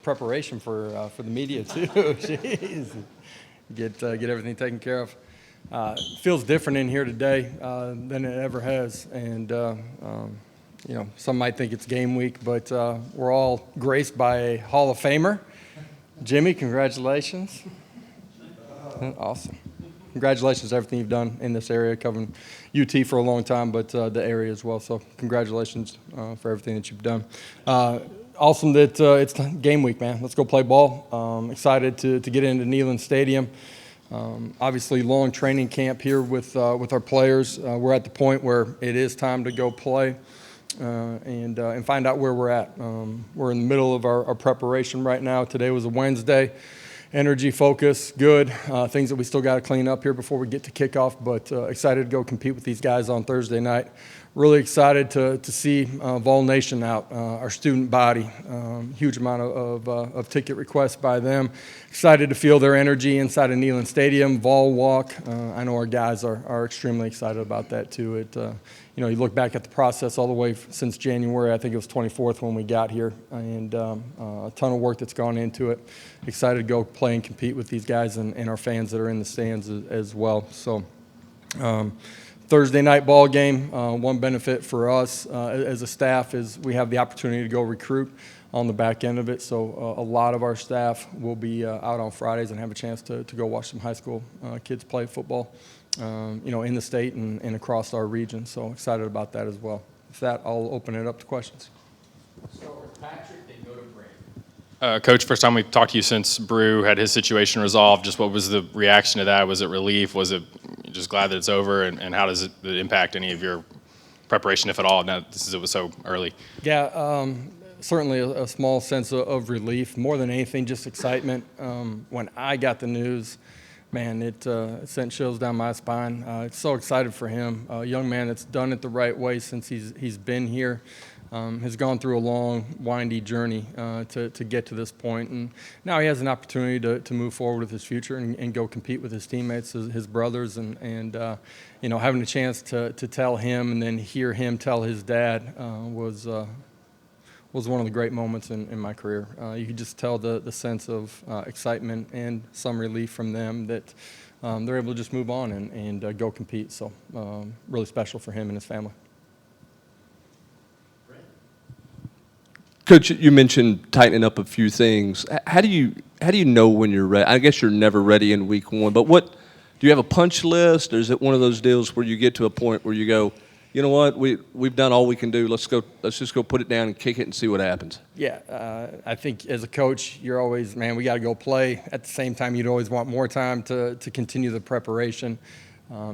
Preparation for the media too. Jeez, get everything taken care of. Feels different in here today than it ever has, and some might think it's game week, but we're all graced by a Hall of Famer. Jimmy, congratulations! Awesome. Congratulations on everything you've done in this area, covering UT for a long time, but the area as well. So congratulations for everything that you've done. Awesome that it's game week, man. Let's go play ball. Excited to get into Neyland Stadium. Obviously, long training camp here with our players. We're at the point where it is time to go play and find out where we're at. We're in the middle of our preparation right now. Today was a Wednesday. Energy, focus, good. Things that we still got to clean up here before we get to kickoff, but excited to go compete with these guys on Thursday night. Really excited to see Vol Nation out, our student body. Huge amount of ticket requests by them. Excited to feel their energy inside of Neyland Stadium. Vol walk. I know our guys are extremely excited about that too. You look back at the process all the way since January. I think it was 24th when we got here, and a ton of work that's gone into it. Excited to go play and compete with these guys and our fans that are in the stands as well. So. Thursday night ball game, one benefit for us as a staff is we have the opportunity to go recruit on the back end of it. So a lot of our staff will be out on Fridays and have a chance to go watch some high school kids play football, in the state and across our region. So excited about that as well. With that, I'll open it up to questions. So Patrick, then go to Brandon. Coach, first time we talked to you since Bru had his situation resolved. Just what was the reaction to that? Was it relief? Was it just glad that it's over? And how does it impact any of your preparation, if at all? Now it was so early. Yeah, certainly a small sense of relief. More than anything, just excitement. When I got the news, man, it sent chills down my spine. So excited for him. A young man that's done it the right way since he's been here. Has gone through a long, windy journey to get to this point. And now he has an opportunity to move forward with his future and go compete with his teammates, his brothers, and having a chance to tell him and then hear him tell his dad was one of the great moments in my career. You could just tell the sense of excitement and some relief from them that they're able to just move on and go compete. So really special for him and his family. Coach, you mentioned tightening up a few things. How do you know when you're ready? I guess you're never ready in week one, but do you have a punch list, or is it one of those deals where you get to a point where you go, you know what, we've done all we can do. Let's just go put it down and kick it and see what happens. Yeah, I think as a coach, you're always, man, we got to go play. At the same time, you'd always want more time to continue the preparation.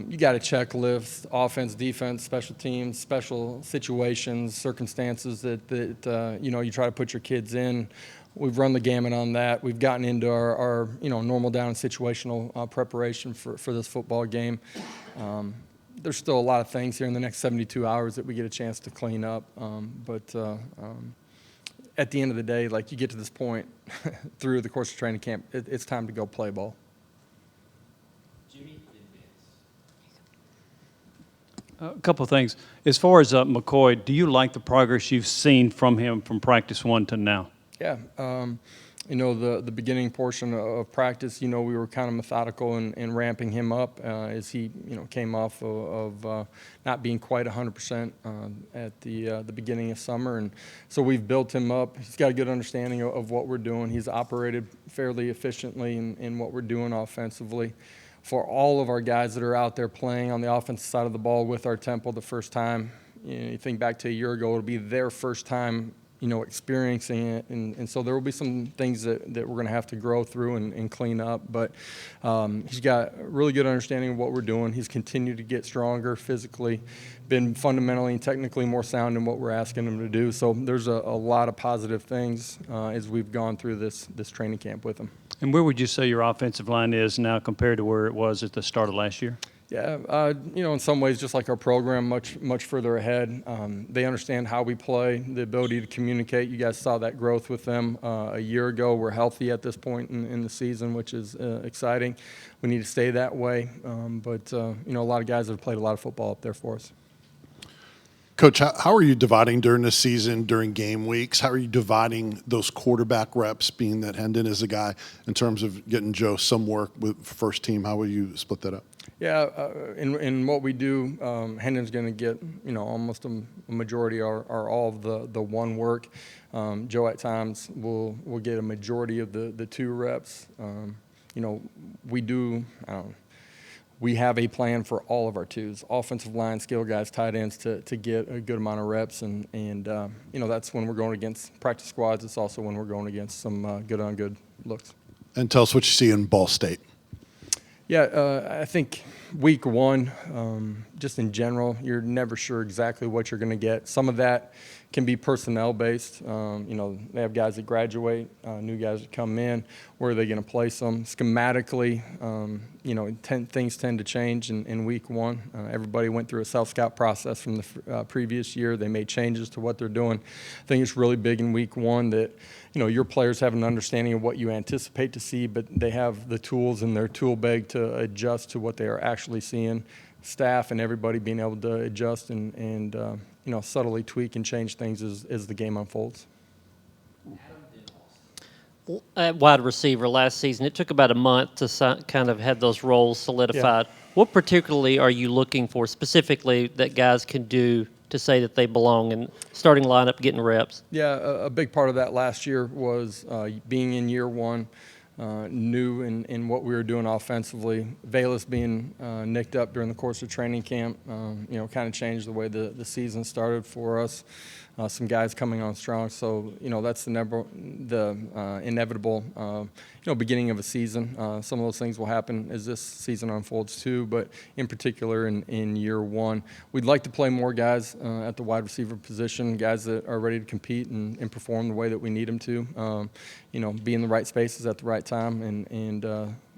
You got a checklist: offense, defense, special teams, special situations, circumstances that you try to put your kids in. We've run the gamut on that. We've gotten into our normal down and situational preparation for this football game. There's still a lot of things here in the next 72 hours that we get a chance to clean up. But at the end of the day, like, you get to this point through the course of training camp, it's time to go play ball. A couple of things. As far as McCoy, do you like the progress you've seen from him from practice one to now? Yeah. The beginning portion of practice, we were kind of methodical in ramping him up as he, came off of not being quite 100% at the beginning of summer. And so we've built him up. He's got a good understanding of what we're doing. He's operated fairly efficiently in what we're doing offensively. For all of our guys that are out there playing on the offensive side of the ball with our tempo the first time, you think back to a year ago, it'll be their first time, experiencing it. And so there will be some things that we're going to have to grow through and clean up. But he's got a really good understanding of what we're doing. He's continued to get stronger physically, been fundamentally and technically more sound in what we're asking him to do. So there's a lot of positive things as we've gone through this training camp with him. And where would you say your offensive line is now compared to where it was at the start of last year? Yeah, in some ways, just like our program, much further ahead. They understand how we play, the ability to communicate. You guys saw that growth with them a year ago. We're healthy at this point in the season, which is exciting. We need to stay that way. But a lot of guys have played a lot of football up there for us. Coach, how are you dividing during the season, during game weeks? How are you dividing those quarterback reps, being that Hendon is a guy, in terms of getting Joe some work with first team? How will you split that up? Yeah, in what we do, Hendon's going to get, almost a majority or all of the one work. Joe at times will get a majority of the two reps. We do. We have a plan for all of our twos, offensive line, skill guys, tight ends, to get a good amount of reps, and that's when we're going against practice squads. It's also when we're going against some good on good looks. And tell us what you see in Ball State. Yeah, I think week one, just in general, you're never sure exactly what you're going to get. Some of that can be personnel based. They have guys that graduate, new guys that come in. Where are they going to place them? Schematically, things tend to change in week one. Everybody went through a self-scout process from the previous year. They made changes to what they're doing. I think it's really big in week one that your players have an understanding of what you anticipate to see, but they have the tools in their tool bag to adjust to what they are actually seeing. Staff and everybody being able to adjust and subtly tweak and change things as the game unfolds. At wide receiver last season, it took about a month to kind of have those roles solidified. Yeah. What particularly are you looking for specifically that guys can do to say that they belong in starting lineup, getting reps? Yeah, a big part of that last year was being in year one, new in what we were doing offensively. Valus being nicked up during the course of training camp, kind of changed the way the season started for us. Some guys coming on strong, so that's the inevitable beginning of a season. Some of those things will happen as this season unfolds too, but in particular in year one, we'd like to play more guys at the wide receiver position, guys that are ready to compete and perform the way that we need them to. Be in the right spaces at the right time and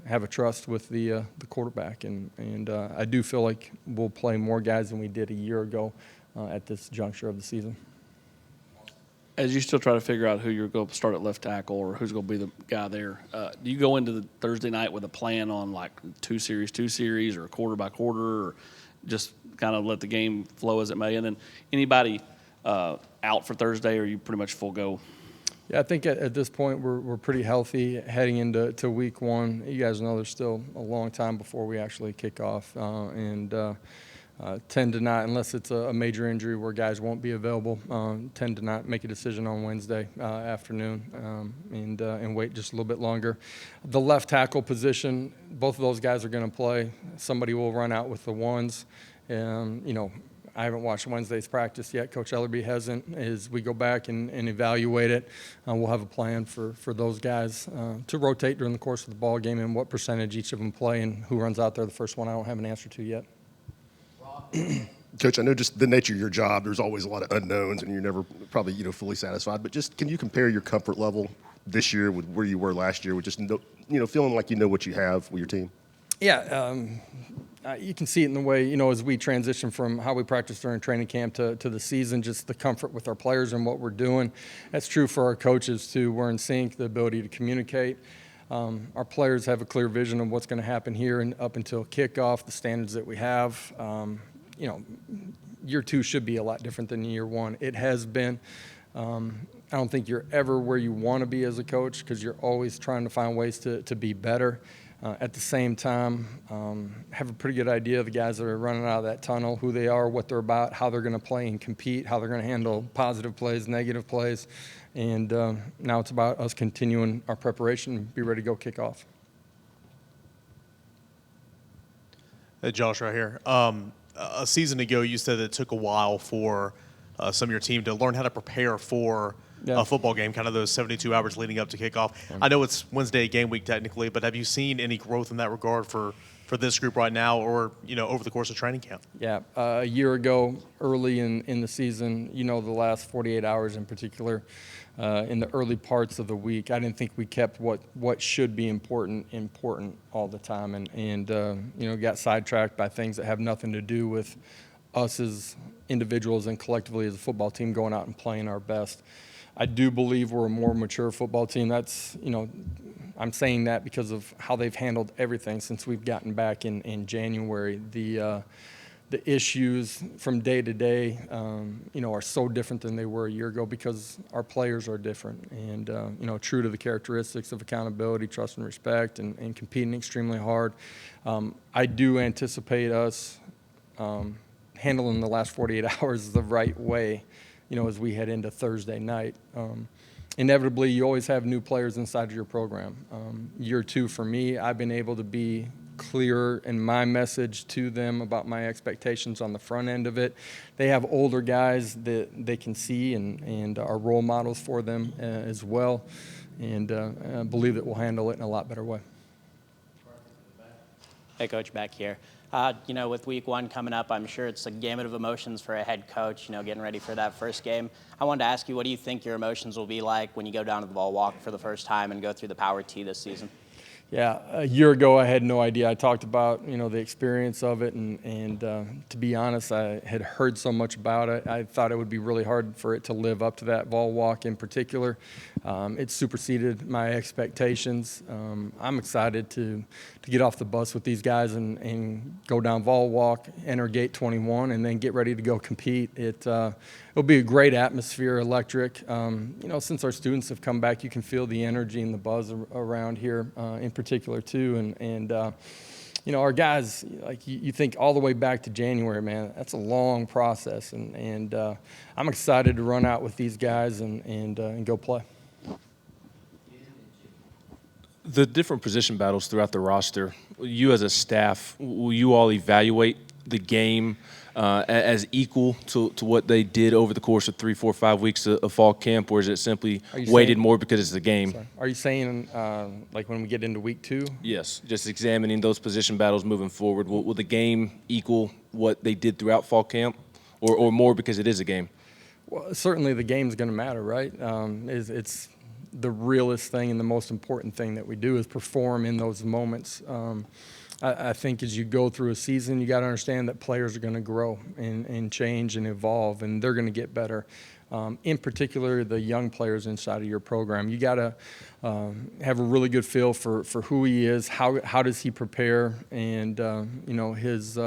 have a trust with the quarterback. And I do feel like we'll play more guys than we did a year ago at this juncture of the season. As you still try to figure out who you're going to start at left tackle or who's going to be the guy there, do you go into the Thursday night with a plan on like two series or quarter by quarter, or just kind of let the game flow as it may? And then anybody out for Thursday, or are you pretty much full go? Yeah, I think at this point we're pretty healthy heading into week one. You guys know there's still a long time before we actually kick off, and tend to not, unless it's a major injury where guys won't be available, tend to not make a decision on Wednesday afternoon and wait just a little bit longer. The left tackle position, both of those guys are going to play. Somebody will run out with the ones. I haven't watched Wednesday's practice yet. Coach Ellerby hasn't. As we go back and evaluate it, we'll have a plan for those guys to rotate during the course of the ball game and what percentage each of them play and who runs out there the first one. I don't have an answer to yet. Coach, I know just the nature of your job, there's always a lot of unknowns and you're never probably, fully satisfied, but just can you compare your comfort level this year with where you were last year with just, feeling like you know what you have with your team? Yeah, you can see it in the way, as we transition from how we practice during training camp to the season, just the comfort with our players and what we're doing. That's true for our coaches too. We're in sync, the ability to communicate. Our players have a clear vision of what's going to happen here and up until kickoff, the standards that we have. Year two should be a lot different than year one. It has been. I don't think you're ever where you want to be as a coach because you're always trying to find ways to be better. At the same time, have a pretty good idea of the guys that are running out of that tunnel, who they are, what they're about, how they're going to play and compete, how they're going to handle positive plays, negative plays. And now it's about us continuing our preparation and be ready to go kick off. Hey, Josh, right here. A season ago, you said it took a while for some of your team to learn how to prepare for a football game, kind of those 72 hours leading up to kickoff. I know it's Wednesday game week technically, but have you seen any growth in that regard for this group right now or, over the course of training camp? Yeah, a year ago, early in the season, the last 48 hours in particular, in the early parts of the week, I didn't think we kept what should be important all the time, and got sidetracked by things that have nothing to do with us as individuals and collectively as a football team going out and playing our best. I do believe we're a more mature football team. That's, I'm saying that because of how they've handled everything since we've gotten back in January. the issues from day to day, are so different than they were a year ago because our players are different and, true to the characteristics of accountability, trust and respect, and competing extremely hard. I do anticipate us handling the last 48 hours the right way, as we head into Thursday night. Inevitably, you always have new players inside of your program. Year two for me, I've been able to be clear in my message to them about my expectations on the front end of it. They have older guys that they can see and are role models for them as well, and I believe that we'll handle it in a lot better way. Hey, Coach, back here. With week one coming up, I'm sure it's a gamut of emotions for a head coach, getting ready for that first game. I wanted to ask you, what do you think your emotions will be like when you go down to the ball walk for the first time and go through the Power T this season? Yeah, a year ago I had no idea. I talked about, the experience of it, and to be honest, I had heard so much about it. I thought it would be really hard for it to live up to that ball walk in particular. It superseded my expectations. I'm excited to get off the bus with these guys and go down ball walk, enter gate 21, and then get ready to go compete. It'll be a great atmosphere, electric. Since our students have come back, you can feel the energy and the buzz around here in particular too. And our guys, like you think all the way back to January, man, that's a long process. And I'm excited to run out with these guys and go play. The different position battles throughout the roster, you as a staff, will you all evaluate the game as equal to what they did over the course of 3, 4, 5 weeks of fall camp, or is it simply weighted more because it's the game? Sorry. Are you saying like when we get into week 2? Yes, just examining those position battles moving forward. Will the game equal what they did throughout fall camp, or more because it is a game? Well, certainly the game's going to matter, right? It's the realest thing and the most important thing that we do is perform in those moments. I think as you go through a season, you got to understand that players are going to grow and change and evolve, and they're going to get better. In particular, the young players inside of your program, you got to have a really good feel for who he is, how does he prepare, and his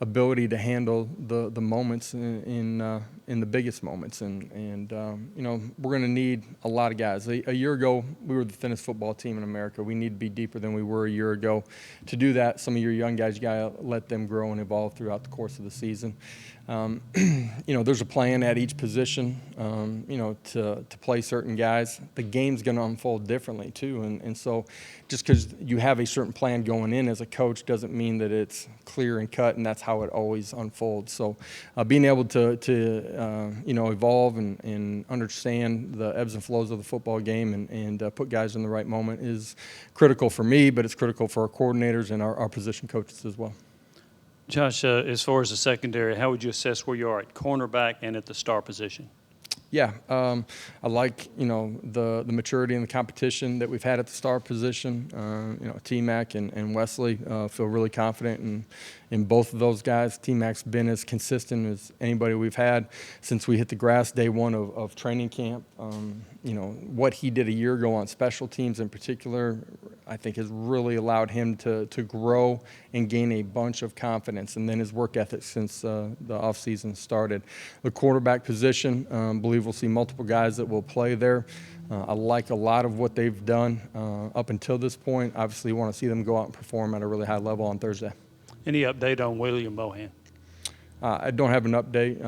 ability to handle the moments in the biggest moments. And we're going to need a lot of guys. A year ago, we were the thinnest football team in America. We need to be deeper than we were a year ago. To do that, some of your young guys, you got to let them grow and evolve throughout the course of the season. There's a plan at each position, to play certain guys. The game's going to unfold differently too, and so just because you have a certain plan going in as a coach doesn't mean that it's clear and cut, and that's how it always unfolds. So being able to evolve and understand the ebbs and flows of the football game and put guys in the right moment is critical for me, but it's critical for our coordinators and our position coaches as well. Josh, as far as the secondary, how would you assess where you are at cornerback and at the star position? Yeah, I like the maturity and the competition that we've had at the star position. T-Mac and Wesley feel really confident in both of those guys. T-Mac's been as consistent as anybody we've had since we hit the grass day one of training camp. What he did a year ago on special teams in particular, I think has really allowed him to grow and gain a bunch of confidence, and then his work ethic since the offseason started. The quarterback position, believe we'll see multiple guys that will play there. I like a lot of what they've done up until this point. Obviously, want to see them go out and perform at a really high level on Thursday. Any update on William Bohan? I don't have an update.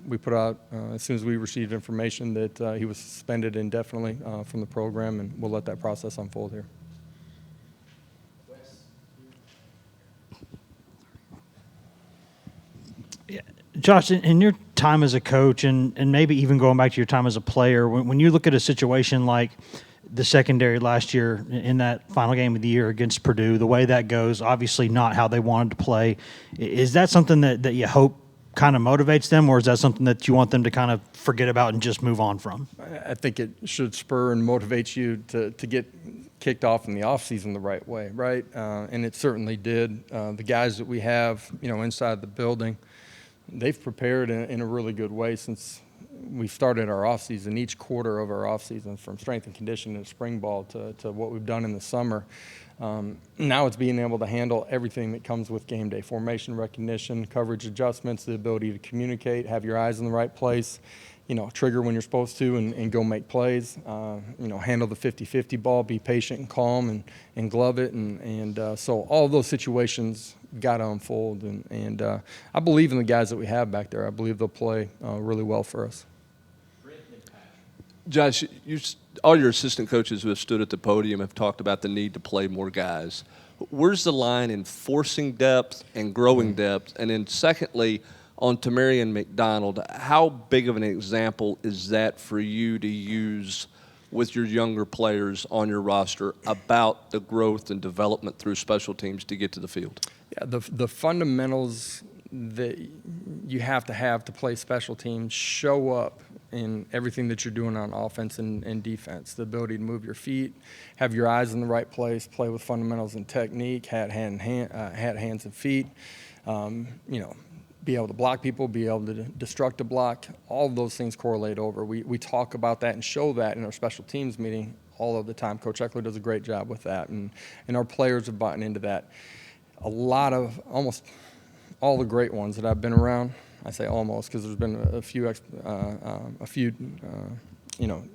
We put out as soon as we received information that he was suspended indefinitely from the program, and we'll let that process unfold here. Yeah. Josh, in your time as a coach and maybe even going back to your time as a player, when you look at a situation like the secondary last year in that final game of the year against Purdue, the way that goes, obviously not how they wanted to play, is that something that you hope kind of motivates them, or is that something that you want them to kind of forget about and just move on from? I think it should spur and motivate you to get kicked off in the offseason the right way, right? And it certainly did. The guys that we have, inside the building, they've prepared in a really good way since we've started our offseason, each quarter of our offseason, from strength and conditioning to spring ball to what we've done in the summer. Now it's being able to handle everything that comes with game day: formation recognition, coverage adjustments, the ability to communicate, have your eyes in the right place, trigger when you're supposed to and go make plays, handle the 50-50 ball, be patient and calm and glove it. So all of those situations got to unfold. And I believe in the guys that we have back there. I believe they'll play really well for us. Josh, all your assistant coaches who have stood at the podium have talked about the need to play more guys. Where's the line in forcing depth and growing depth? And then secondly, on Tamarian McDonald, how big of an example is that for you to use with your younger players on your roster about the growth and development through special teams to get to the field? Yeah, the fundamentals that you have to play special teams show up in everything that you're doing on offense and defense. The ability to move your feet, have your eyes in the right place, play with fundamentals and technique, hands and feet, be able to block people, be able to destruct a block. All of those things correlate over. We talk about that and show that in our special teams meeting all of the time. Coach Eckler does a great job with that, and our players have bought into that. Almost all the great ones that I've been around, I say almost because there's been a few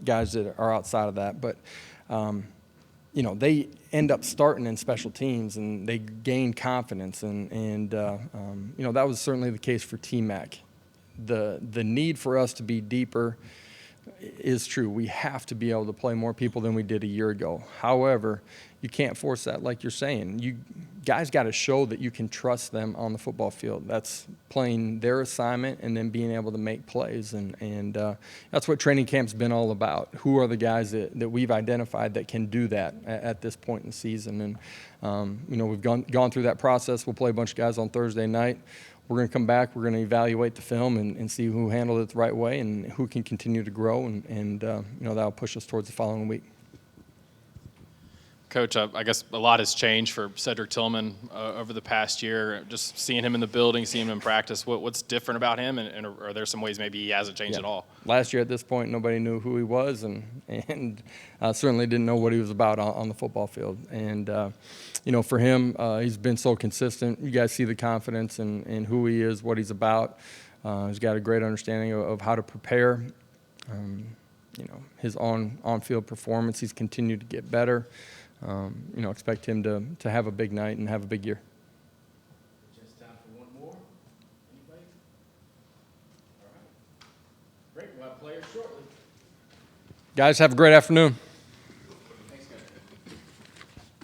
guys that are outside of that, but they end up starting in special teams and they gain confidence, and that was certainly the case for T-Mac. The need for us to be deeper is true. We have to be able to play more people than we did a year ago. However, you can't force that, like you're saying. You guys got to show that you can trust them on the football field. That's playing their assignment and then being able to make plays, and that's what training camp's been all about. Who are the guys that we've identified that can do that at this point in the season? And we've gone through that process. We'll play a bunch of guys on Thursday night. We're going to come back, we're going to evaluate the film and see who handled it the right way and who can continue to grow, and that'll push us towards the following week. Coach, I guess a lot has changed for Cedric Tillman over the past year. Just seeing him in the building, seeing him in practice, what's different about him, and are there some ways maybe he hasn't changed at all? Last year at this point, nobody knew who he was, and certainly didn't know what he was about on the football field. And for him, he's been so consistent. You guys see the confidence in who he is, what he's about. He's got a great understanding of how to prepare. His on-field performance, he's continued to get better. Expect him to have a big night and have a big year. Just time for one more. Anybody? All right. Great. We'll have players shortly. Guys, have a great afternoon.